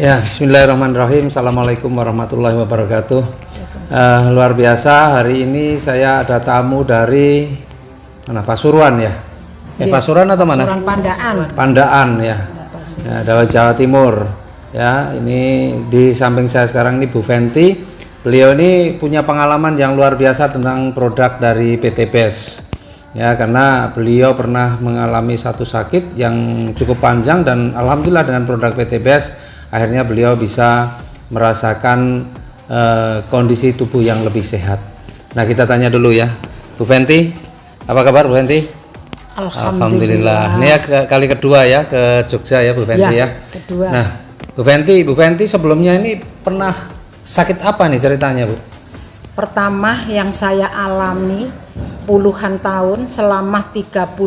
Ya, bismillahirrahmanirrahim. Assalamualaikum warahmatullahi wabarakatuh. Luar biasa, hari ini saya ada tamu dari mana? Pasuruan ya? Pasuruan atau mana? Pasuruan Pandaan. Pandaan ya. Ya, dari Jawa Timur. Ya, ini di samping saya sekarang ini Bu Fenty. Beliau ini punya pengalaman yang luar biasa tentang produk dari PT BES. Ya, karena beliau pernah mengalami satu sakit yang cukup panjang dan alhamdulillah dengan produk PT BES akhirnya beliau bisa merasakan kondisi tubuh yang lebih sehat. Nah, kita tanya dulu ya, Bu Fenty, apa kabar Bu Fenty? Alhamdulillah. Ini ya kali kedua ya ke Jogja ya Bu Fenty ya. Kedua. Nah, Bu Fenty sebelumnya ini pernah sakit apa nih ceritanya Bu? Pertama yang saya alami puluhan tahun, selama 35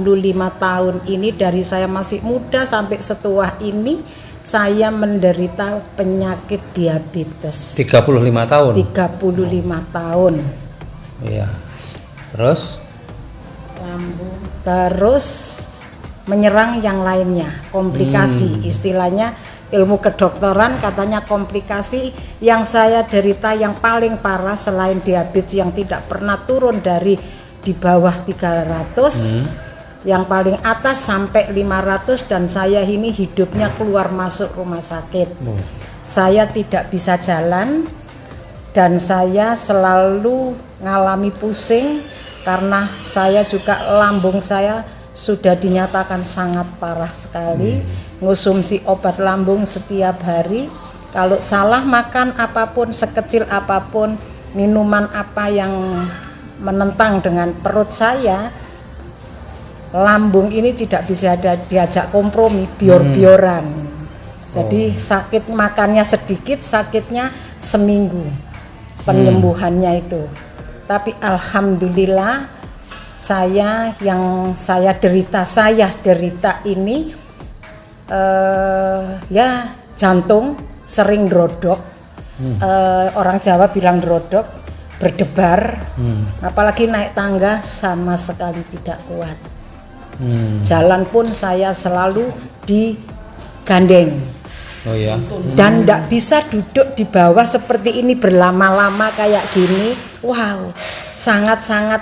tahun ini, dari saya masih muda sampai setua ini, saya menderita penyakit diabetes. 35 tahun? 35 tahun. Iya. Terus? Lambung. Terus menyerang yang lainnya, komplikasi. Istilahnya ilmu kedokteran katanya komplikasi yang saya derita yang paling parah selain diabetes yang tidak pernah turun dari di bawah 300. Yang paling atas sampai 500 dan saya ini hidupnya keluar masuk rumah sakit. Saya tidak bisa jalan dan saya selalu ngalami pusing karena saya juga lambung saya sudah dinyatakan sangat parah sekali. Ngonsumsi obat lambung setiap hari. Kalau salah makan apapun, sekecil apapun, minuman apa yang menentang dengan perut saya, lambung ini tidak bisa diajak kompromi, bior-bioran. Jadi sakit makannya sedikit, sakitnya seminggu penyembuhannya itu. Tapi alhamdulillah saya derita ini ya jantung sering drodok. Orang Jawa bilang drodok, berdebar. Apalagi naik tangga sama sekali tidak kuat. Jalan pun saya selalu digandeng. Oh ya. Dan tidak bisa duduk di bawah seperti ini berlama-lama kayak gini. Wow, sangat-sangat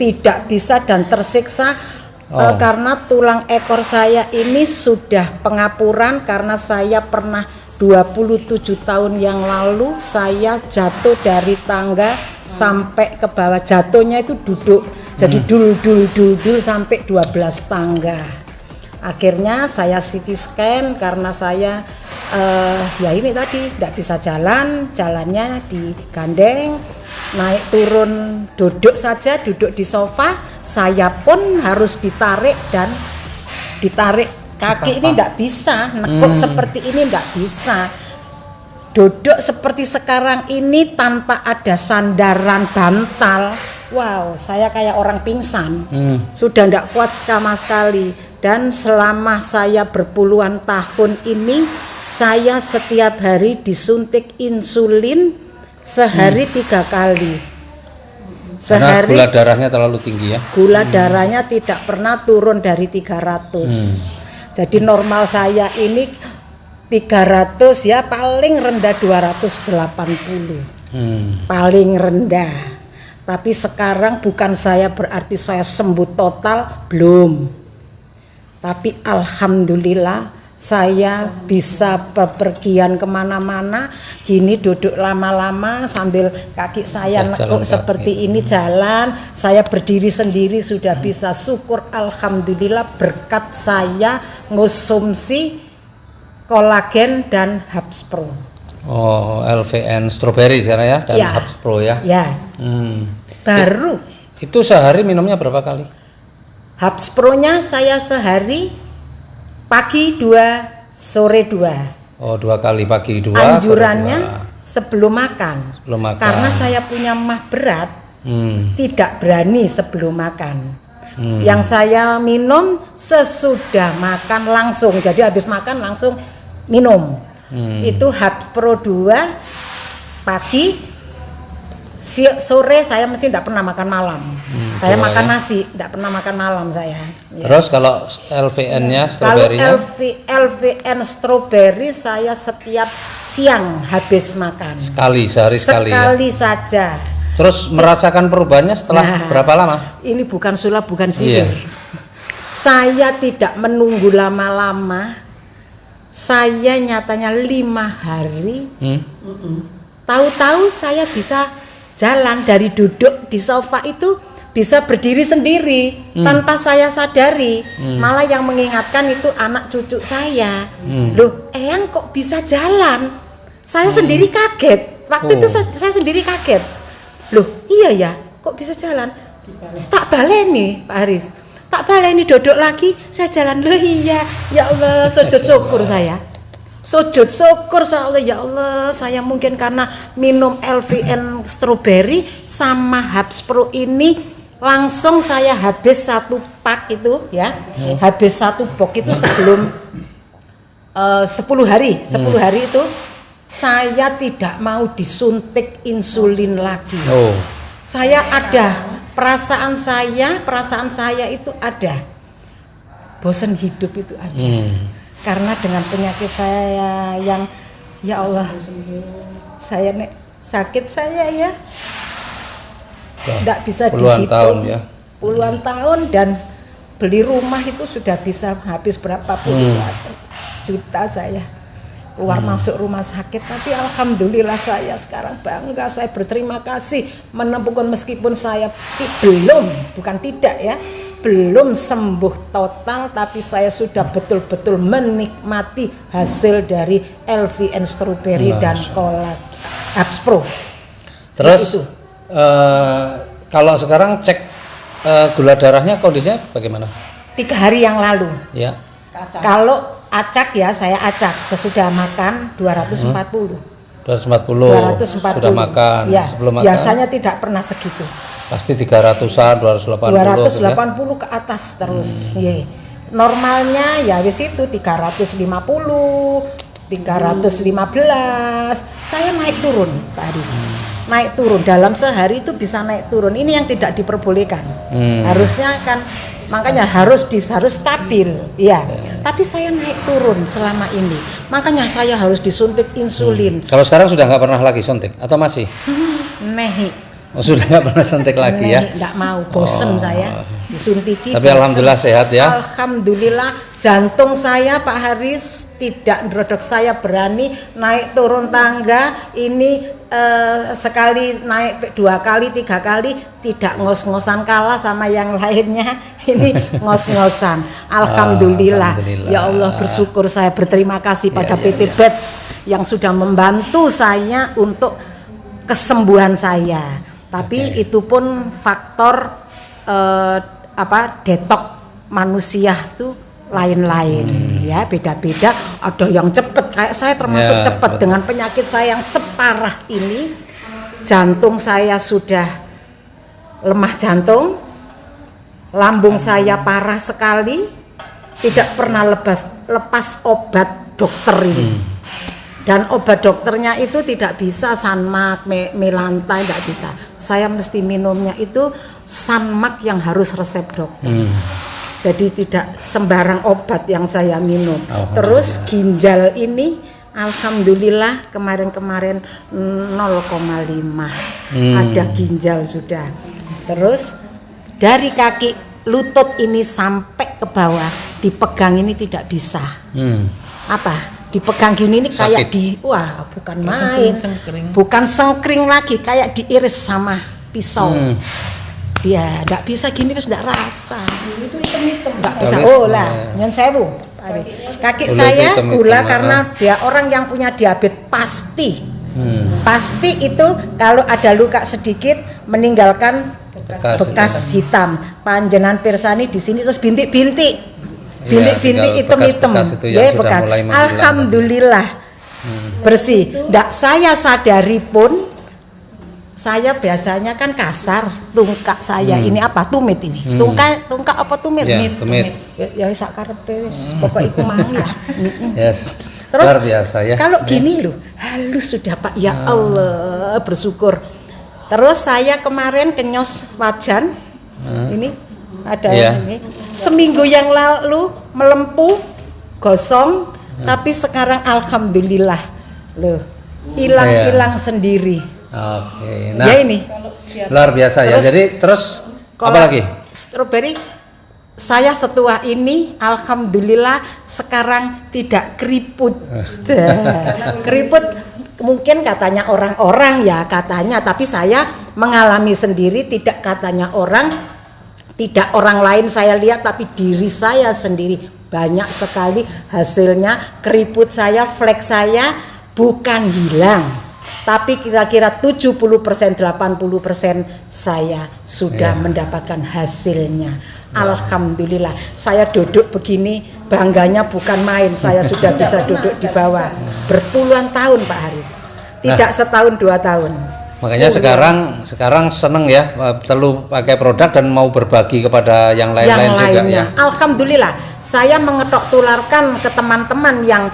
tidak bisa dan tersiksa. Karena tulang ekor saya ini sudah pengapuran karena saya pernah 27 tahun yang lalu saya jatuh dari tangga sampai ke bawah. Jatuhnya itu duduk. Jadi dul sampai 12 tangga. Akhirnya saya CT scan karena saya ya ini tadi tidak bisa jalan, jalannya digandeng, naik turun duduk saja, duduk di sofa, saya pun harus ditarik kaki ini tidak bisa, nekuk seperti ini tidak bisa. Duduk seperti sekarang ini tanpa ada sandaran bantal. Wow, saya kayak orang pingsan. Sudah tidak kuat sama sekali. Dan selama saya berpuluhan tahun ini, saya setiap hari disuntik insulin sehari 3 kali. Karena gula darahnya terlalu tinggi ya? Gula darahnya tidak pernah turun dari 300. Jadi normal saya ini 300 ya, paling rendah 280. Paling rendah. Tapi sekarang bukan saya berarti saya sembuh total, belum. Tapi alhamdulillah saya bisa bepergian kemana-mana. Gini duduk lama-lama sambil kaki saya nekuk seperti ini jalan. Saya berdiri sendiri sudah bisa, syukur alhamdulillah berkat saya ngonsumsi kolagen dan Habs Pro. Oh, LVN strawberry sekarang ya dan Habs Pro ya. Ya. Baru. Itu sehari minumnya berapa kali? Habs Pro-nya saya sehari pagi 2, sore 2. Oh, 2 kali pagi 2. Anjurannya sebelum makan. Karena saya punya mah berat, tidak berani sebelum makan. Yang saya minum sesudah makan langsung. Jadi habis makan langsung minum. Itu Habs Pro 2 pagi, sore saya mesti tidak pernah makan malam. Saya makan nasi, tidak pernah makan malam saya. Ya. Terus kalau LVN-nya, stroberinya? Kalau LVN strawberry saya setiap siang habis makan. Sehari sekali. Sekali saja. Terus merasakan perubahannya setelah berapa lama? Ini bukan sulap, bukan sihir. Saya tidak menunggu lama-lama. Saya nyatanya 5 hari. Tahu-tahu saya bisa jalan, dari duduk di sofa itu bisa berdiri sendiri tanpa saya sadari. Malah yang mengingatkan itu anak cucu saya. Loh, Eyang kok bisa jalan? Saya sendiri kaget. Waktu itu saya sendiri kaget. Loh, iya ya, kok bisa jalan? Tak baleni, Pak Haris. Tak baleni, duduk lagi, saya jalan. Loh iya, ya Allah, sujud syukur saya. Sujud syukur Allah, ya Allah, saya mungkin karena minum LVN strawberry sama Habs Pro ini langsung saya habis 1 pak itu ya. Habis 1 box itu sebelum 10 hari. 10 hari itu saya tidak mau disuntik insulin lagi. Saya ada perasaan saya itu ada. Bosan hidup itu ada. Karena dengan penyakit saya yang ya Allah, saya sakit saya ya tidak bisa dihitung, puluhan tahun, dan beli rumah itu sudah bisa habis berapa puluh juta saya keluar masuk rumah sakit. Tapi alhamdulillah saya sekarang bangga, saya berterima kasih menemukan, meskipun saya belum sembuh total, tapi saya sudah betul-betul menikmati hasil dari LVN strawberry dan kolak Habs Pro. Terus kalau sekarang cek gula darahnya kondisinya bagaimana? 3 hari yang lalu. Ya. Kalau acak ya, saya acak sesudah makan 240. 240. Sudah makan. Ya, sebelum makan. Biasanya tidak pernah segitu. Pasti 300-an, 280 ke atas terus. Normalnya ya wis itu 350, 315. Saya naik turun, Pak Haris. Naik turun dalam sehari itu bisa naik turun. Ini yang tidak diperbolehkan. Harusnya kan, makanya harus stabil. Ya. Tapi saya naik turun selama ini. Makanya saya harus disuntik insulin. Kalau sekarang sudah nggak pernah lagi suntik atau masih? Sudah nggak pernah suntik lagi ya? Nggak mau, bosen saya disuntiki. Tapi alhamdulillah sehat ya. Alhamdulillah, jantung saya Pak Haris tidak nerodok. Saya berani naik turun tangga ini sekali naik 2 kali 3 kali, tidak ngos-ngosan kalah sama yang lainnya. Ini ngos-ngosan. Alhamdulillah. Ya Allah, bersyukur, saya berterima kasih pada PT Beds yang sudah membantu saya untuk kesembuhan saya. Tapi itu pun faktor detok manusia itu lain-lain ya, beda-beda. Ada yang cepat, kayak saya termasuk cepat dengan penyakit saya yang separah ini. Jantung saya sudah lemah jantung, lambung saya parah sekali, tidak pernah lepas obat dokter ini. Dan obat dokternya itu tidak bisa Sanmak, Melantai, tidak bisa. Saya mesti minumnya itu Sanmak yang harus resep dokter. Jadi tidak sembarang obat yang saya minum. Terus ginjal ini alhamdulillah kemarin-kemarin 0,5. Ada ginjal sudah. Terus dari kaki lutut ini sampai ke bawah dipegang ini tidak bisa. Dipegang gini ini kayak bukan main, bukan sengkring lagi, kayak diiris sama pisau. Dia tidak bisa gini, wis tidak rasa. Itu hitam-hitam, tidak bisa. Nyen sewu. Kaki saya gula karena dia orang yang punya diabetes pasti. Pasti itu kalau ada luka sedikit meninggalkan bekas hitam. Panjenengan pirsani di sini terus bintik-bintik. Bintik-bintik hitam-hitam, ya bekas. Alhamdulillah bersih. Ndak saya sadari pun, saya biasanya kan kasar, tungkak saya ini apa tumit ini, tungkak apa tumit? Tumit. Ya sak karepe wis, pokok iku mang ya. Terus luar biasa ya. Kalau gini loh, halus sudah Pak. Ya Allah, bersyukur. Terus saya kemarin kenyos wajan, ini ada Iya. ini. Seminggu yang lalu melempuh, gosong, tapi sekarang alhamdulillah, loh, hilang sendiri. Oke. Nah, Ya ini. luar biasa ya. Terus, Jadi terus apa Kalau lagi? Strawberry, saya setua ini alhamdulillah sekarang tidak keriput. Keriput mungkin katanya orang-orang ya katanya, tapi saya mengalami sendiri, tidak katanya orang, tidak orang lain saya lihat, tapi diri saya sendiri banyak sekali hasilnya. Keriput saya, flek saya bukan hilang, tapi kira-kira 70% 80% saya sudah mendapatkan hasilnya. Alhamdulillah, saya duduk begini bangganya bukan main. Saya sudah bisa duduk di bawah berpuluhan tahun Pak Haris, tidak setahun 2 tahun. Makanya sekarang seneng ya perlu pakai produk dan mau berbagi kepada yang lain-lain juga ya. Alhamdulillah, saya mengetok tularkan ke teman-teman yang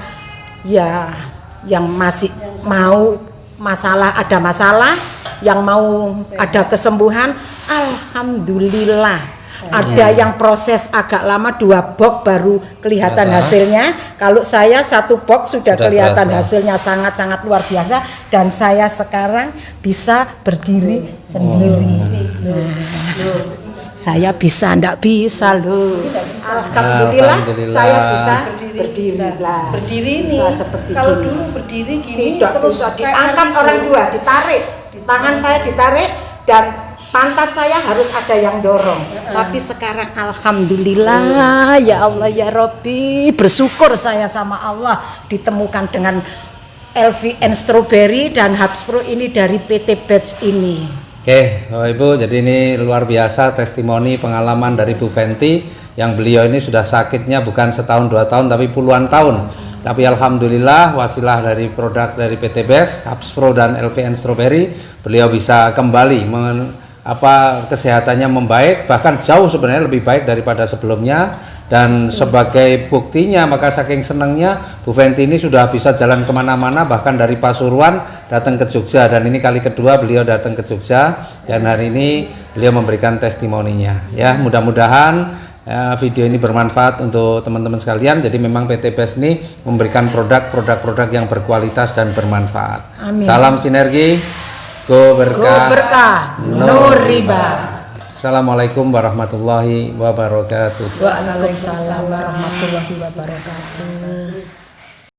masih mau ada masalah, yang mau ada kesembuhan. Alhamdulillah. Ada yang proses agak lama, 2 box baru kelihatan hasilnya. Kalau saya 1 box sudah kelihatan hasilnya, sangat-sangat luar biasa. Dan saya sekarang bisa berdiri sendiri. Saya bisa, enggak bisa loh. Alhamdulillah, saya bisa berdiri lah. Berdiri bisa nih. seperti Kalau gini. dulu berdiri gini Tidak terus bisa kayak diangkat gitu. orang 2, ditarik. Tangan saya ditarik dan pantat saya harus ada yang dorong. Tapi sekarang alhamdulillah, ya Allah ya Robbi, bersyukur saya sama Allah ditemukan dengan LVN Strawberry dan Hubs Pro ini dari PT Batch ini. Oke, Bapak Ibu, jadi ini luar biasa testimoni pengalaman dari Bu Fenty yang beliau ini sudah sakitnya bukan setahun 2 tahun tapi puluhan tahun. Tapi alhamdulillah wasilah dari produk dari PT Batch, Hubs Pro dan LVN Strawberry, beliau bisa kembali kesehatannya membaik, bahkan jauh sebenarnya lebih baik daripada sebelumnya. Dan sebagai buktinya, maka saking senangnya Bu Fenty ini sudah bisa jalan kemana-mana, bahkan dari Pasuruan datang ke Jogja, dan ini kali kedua beliau datang ke Jogja dan hari ini beliau memberikan testimoninya ya. Mudah-mudahan video ini bermanfaat untuk teman-teman sekalian. Jadi memang PT Batch ini memberikan produk-produk yang berkualitas dan bermanfaat. Amin. Salam sinergi, go berkah, no riba. Assalamualaikum warahmatullahi wabarakatuh. Waalaikumsalam warahmatullahi wabarakatuh.